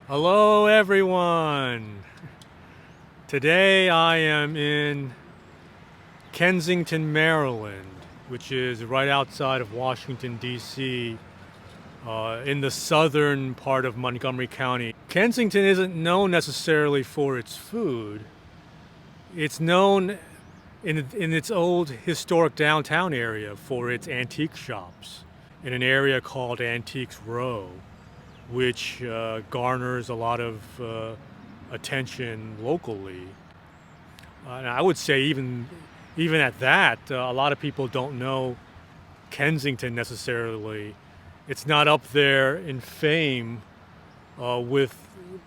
Hello everyone! Today I am in Kensington, Maryland, which is right outside of Washington, D.C., in the southern part of Montgomery County. Kensington isn't known necessarily for its food. It's known in its old historic downtown area for its antique shops in an area called Antiques Row, which garners a lot of attention locally. And I would say even at that, a lot of people don't know Kensington necessarily. It's not up there in fame with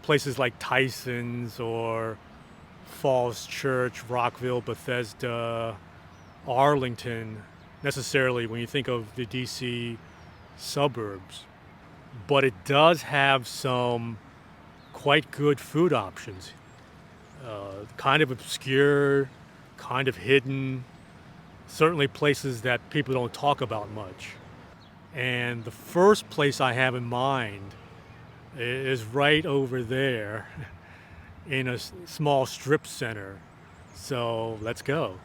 places like Tyson's or Falls Church, Rockville, Bethesda, Arlington necessarily when you think of the DC suburbs. But it does have some quite good food options. Kind of obscure, kind of hidden, certainly places that people don't talk about much. And the first place I have in mind is right over there in a small strip center. So let's go.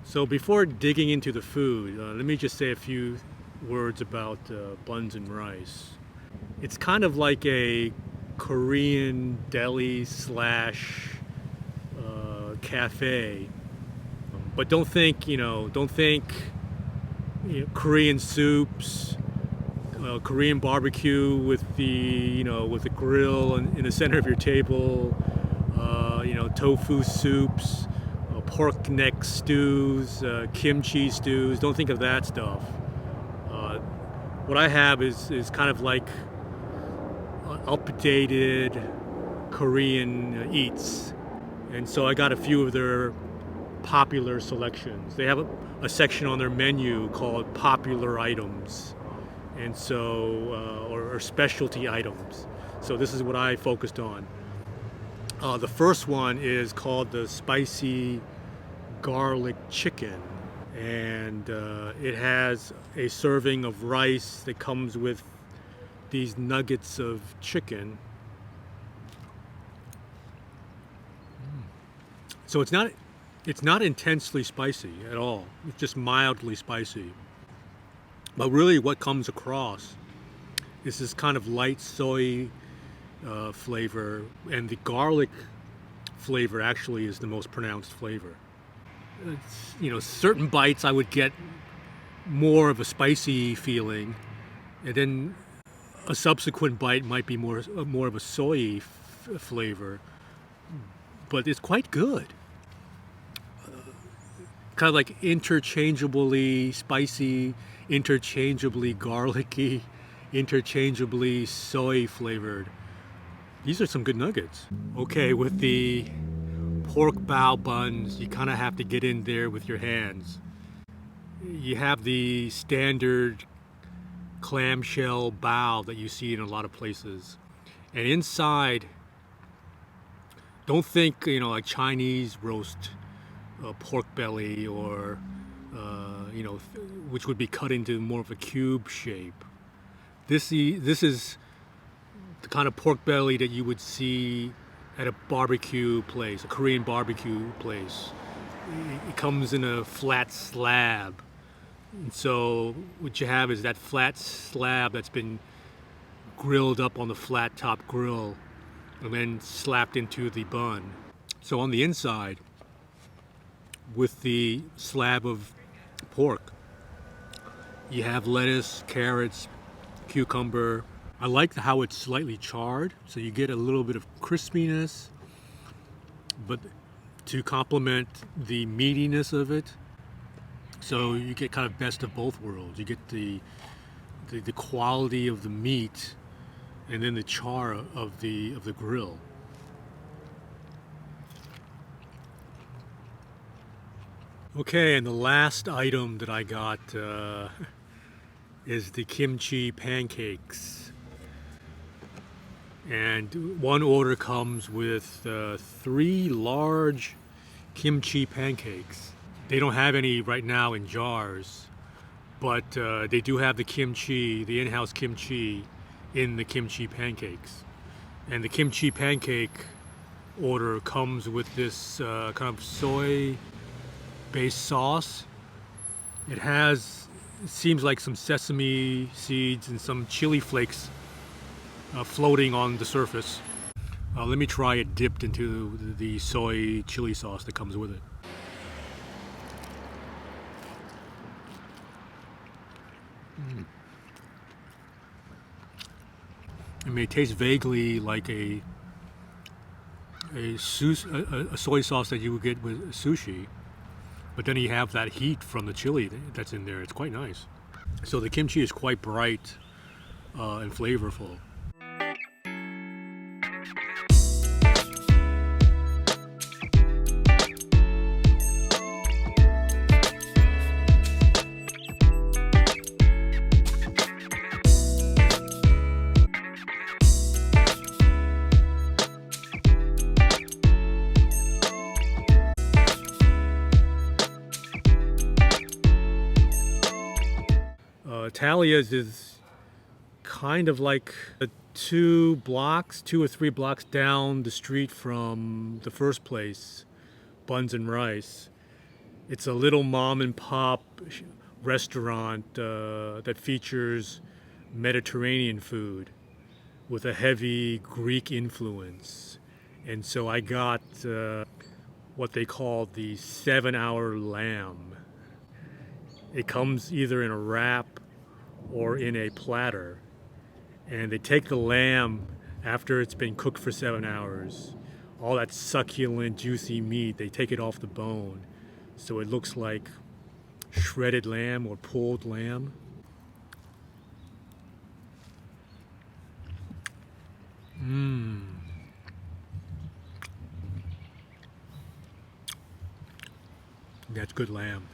So before digging into the food, let me just say a few words about Buns N Rice. It's kind of like a Korean deli slash cafe, but don't think Korean soups, Korean barbecue with the grill in the center of your table, tofu soups, pork neck stews, kimchi stews. Don't think of that stuff. What I have is kind of like updated Korean eats. And so I got a few of their popular selections. They have a section on their menu called popular items, and so or specialty items. So this is what I focused on. The first one is called the spicy garlic chicken, and it has a serving of rice that comes with these nuggets of chicken. So it's not intensely spicy at all. It's just mildly spicy. But really what comes across is this kind of light soy flavor, and the garlic flavor actually is the most pronounced flavor. Certain bites I would get more of a spicy feeling, and then a subsequent bite might be more of a soy flavor, but it's quite good. Kind of like interchangeably spicy, interchangeably garlicky, interchangeably soy flavored. These are some good nuggets. Okay, with the pork bao buns, you kind of have to get in there with your hands. You have the standard clamshell bao that you see in a lot of places. And inside, don't think, like Chinese roast pork belly or, which would be cut into more of a cube shape. This is the kind of pork belly that you would see at a barbecue place, a Korean barbecue place. It comes in a flat slab. And so what you have is that flat slab that's been grilled up on the flat top grill and then slapped into the bun. So on the inside, with the slab of pork, you have lettuce, carrots, cucumber. I like how it's slightly charred, so you get a little bit of crispiness, but to complement the meatiness of it, so you get kind of best of both worlds. You get the quality of the meat, and then the char of the grill. Okay, and the last item that I got is the kimchi pancakes. And one order comes with 3 large kimchi pancakes. They don't have any right now in jars, but they do have the kimchi, the in-house kimchi, in the kimchi pancakes. And the kimchi pancake order comes with this kind of soy-based sauce. It seems like some sesame seeds and some chili flakes floating on the surface. Let me try it dipped into the soy chili sauce that comes with it. It may taste vaguely like a soy sauce that you would get with sushi, but then you have that heat from the chili that's in there. It's quite nice. So the kimchi is quite bright and flavorful. Talia's is kind of like 2 or 3 blocks down the street from the first place, Buns N Rice. It's a little mom and pop restaurant that features Mediterranean food with a heavy Greek influence. And so I got what they call the 7-hour lamb. It comes either in a wrap or in a platter, and they take the lamb after it's been cooked for 7 hours, all that succulent juicy meat, they take it off the bone so it looks like shredded lamb or pulled lamb. That's good lamb.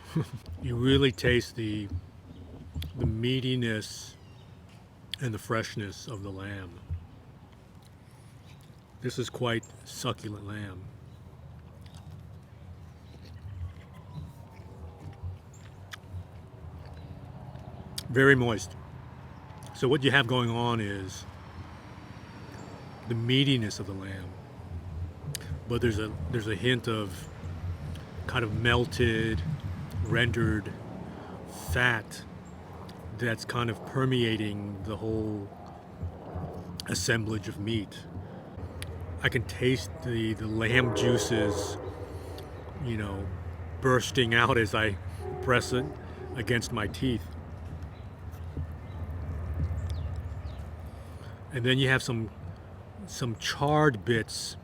You really taste the meatiness and the freshness of the lamb. This is quite succulent lamb. Very moist. So what you have going on is the meatiness of the lamb, but there's a hint of kind of melted, rendered fat that's kind of permeating the whole assemblage of meat. I can taste the lamb juices, bursting out as I press it against my teeth. And then you have some charred bits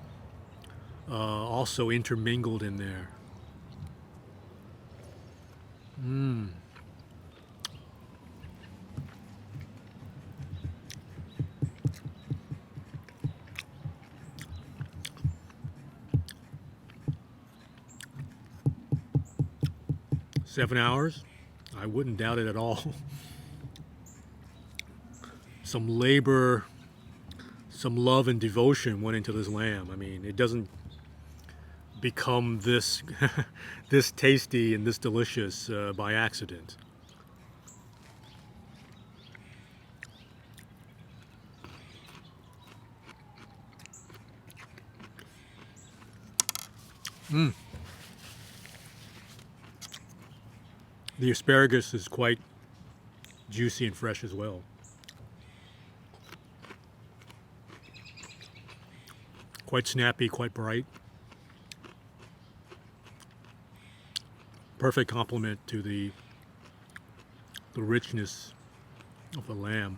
also intermingled in there. 7 hours? I wouldn't doubt it at all. Some labor, some love and devotion went into this lamb. I mean, it doesn't become this this tasty and this delicious by accident. The asparagus is quite juicy and fresh as well. Quite snappy, quite bright. Perfect complement to the richness of the lamb.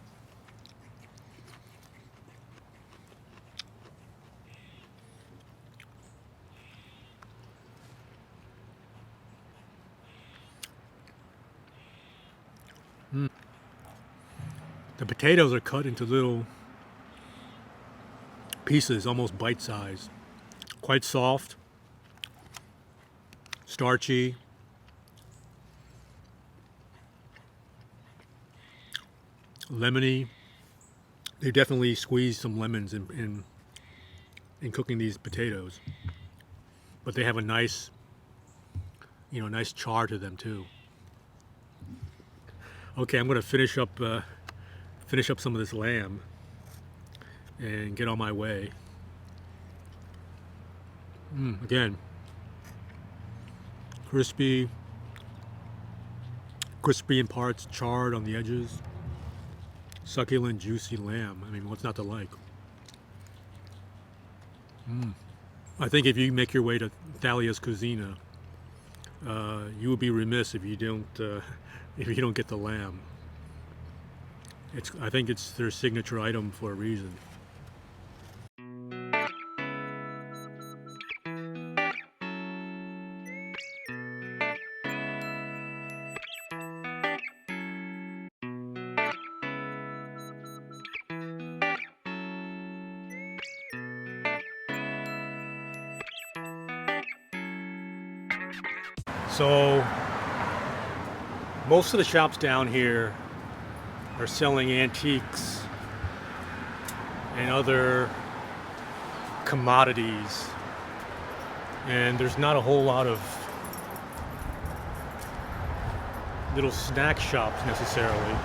The potatoes are cut into little pieces, almost bite-sized. Quite soft, starchy, lemony. They definitely squeeze some lemons in cooking these potatoes, but they have a nice, nice char to them too. Okay, I'm going to finish up some of this lamb and get on my way. Again, crispy in parts, charred on the edges. Succulent, juicy lamb. I mean, what's not to like? I think if you make your way to Talia's Cuzina, you would be remiss if you don't get the lamb. I think it's their signature item for a reason. So most of the shops down here are selling antiques and other commodities, and there's not a whole lot of little snack shops necessarily.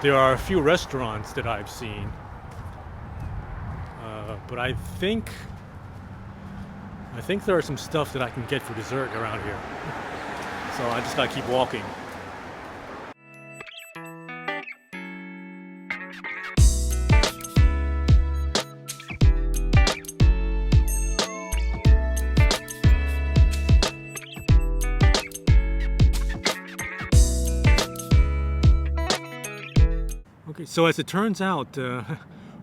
There are a few restaurants that I've seen, but I think there are some stuff that I can get for dessert around here. So I just gotta keep walking. Okay, so as it turns out,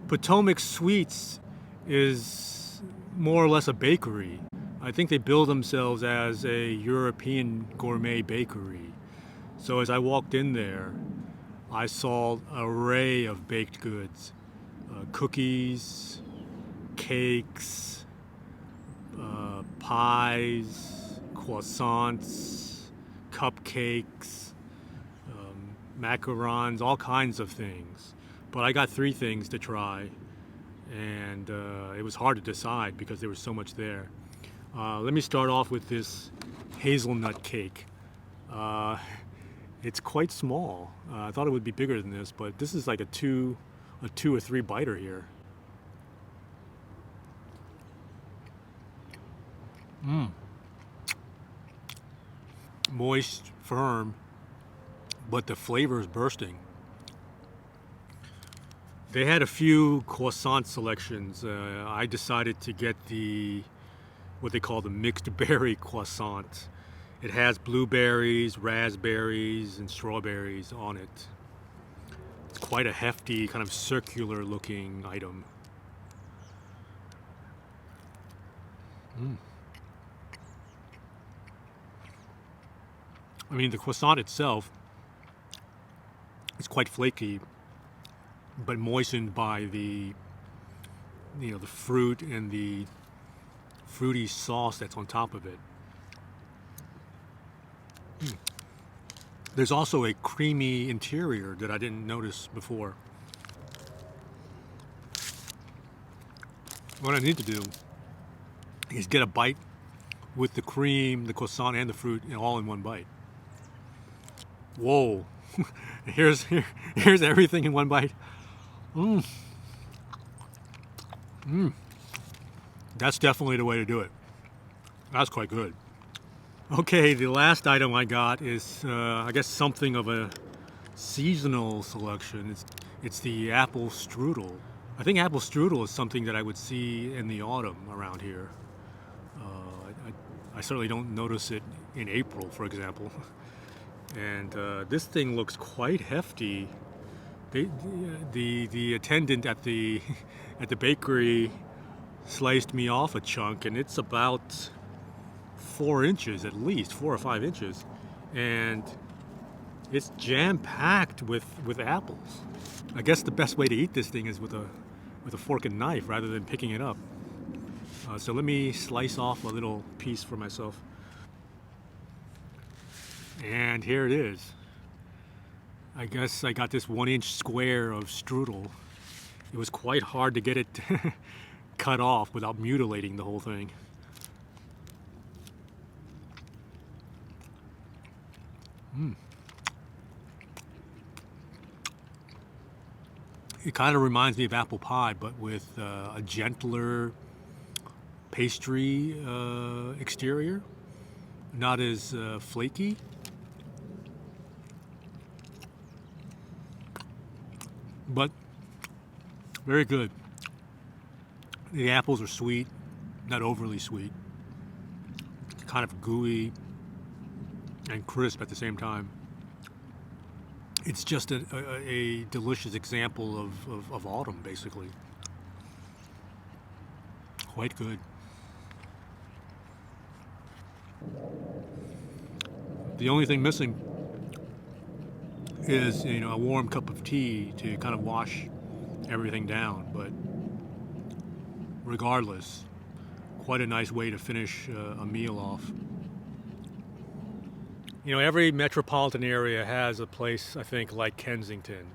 Potomac Sweets is more or less a bakery. I think they bill themselves as a European gourmet bakery. So as I walked in there, I saw an array of baked goods. Cookies, cakes, pies, croissants, cupcakes, macarons, all kinds of things. But I got 3 things to try, and it was hard to decide because there was so much there. Let me start off with this hazelnut cake. It's quite small. I thought it would be bigger than this, but this is like a two or three biter here. Moist, firm, but the flavor is bursting. They had a few croissant selections. I decided to get what they call the mixed berry croissant. It has blueberries, raspberries, and strawberries on it. It's quite a hefty, kind of circular looking item. I mean, the croissant itself is quite flaky, but moistened by the fruit and the fruity sauce that's on top of it. There's also a creamy interior that I didn't notice before. What I need to do is get a bite with the cream, the croissant, and the fruit all in one bite. Whoa! here's everything in one bite. That's definitely the way to do it. That's quite good. Okay, the last item I got is, I guess, something of a seasonal selection. It's the apple strudel. I think apple strudel is something that I would see in the autumn around here. I certainly don't notice it in April, for example. And this thing looks quite hefty. The attendant at the bakery sliced me off a chunk, and it's about 4 inches at least, 4 or 5 inches, and it's jam-packed with apples. I guess the best way to eat this thing is with a fork and knife rather than picking it up. So let me slice off a little piece for myself. And here it is. I guess I got this 1-inch square of strudel. It was quite hard to get it cut off without mutilating the whole thing. It kind of reminds me of apple pie, but with a gentler pastry exterior, not as flaky. But very good. The apples are sweet, not overly sweet. Kind of gooey and crisp at the same time. It's just a delicious example of autumn, basically. Quite good. The only thing missing is, a warm cup of tea to kind of wash everything down. But regardless, quite a nice way to finish a meal off. Every metropolitan area has a place, I think, like Kensington.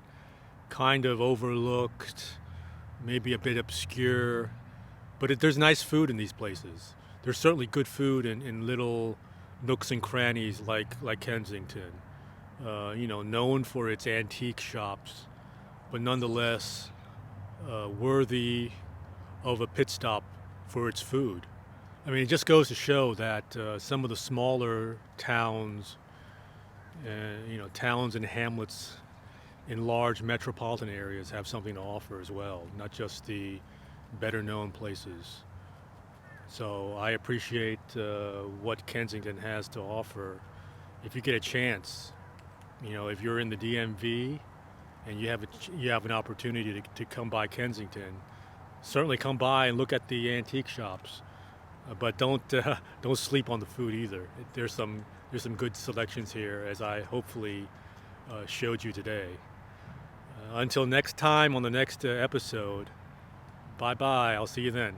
Kind of overlooked, maybe a bit obscure, but there's nice food in these places. There's certainly good food in little nooks and crannies like Kensington. Known for its antique shops, but nonetheless worthy of a pit stop for its food. I mean, it just goes to show that some of the smaller towns, towns and hamlets in large metropolitan areas have something to offer as well, not just the better known places. So I appreciate what Kensington has to offer. If you get a chance, if you're in the DMV and you have an opportunity to come by Kensington, certainly come by and look at the antique shops. But don't sleep on the food either. There's some good selections here, as I hopefully showed you today. Until next time on the next episode, bye-bye. I'll see you then.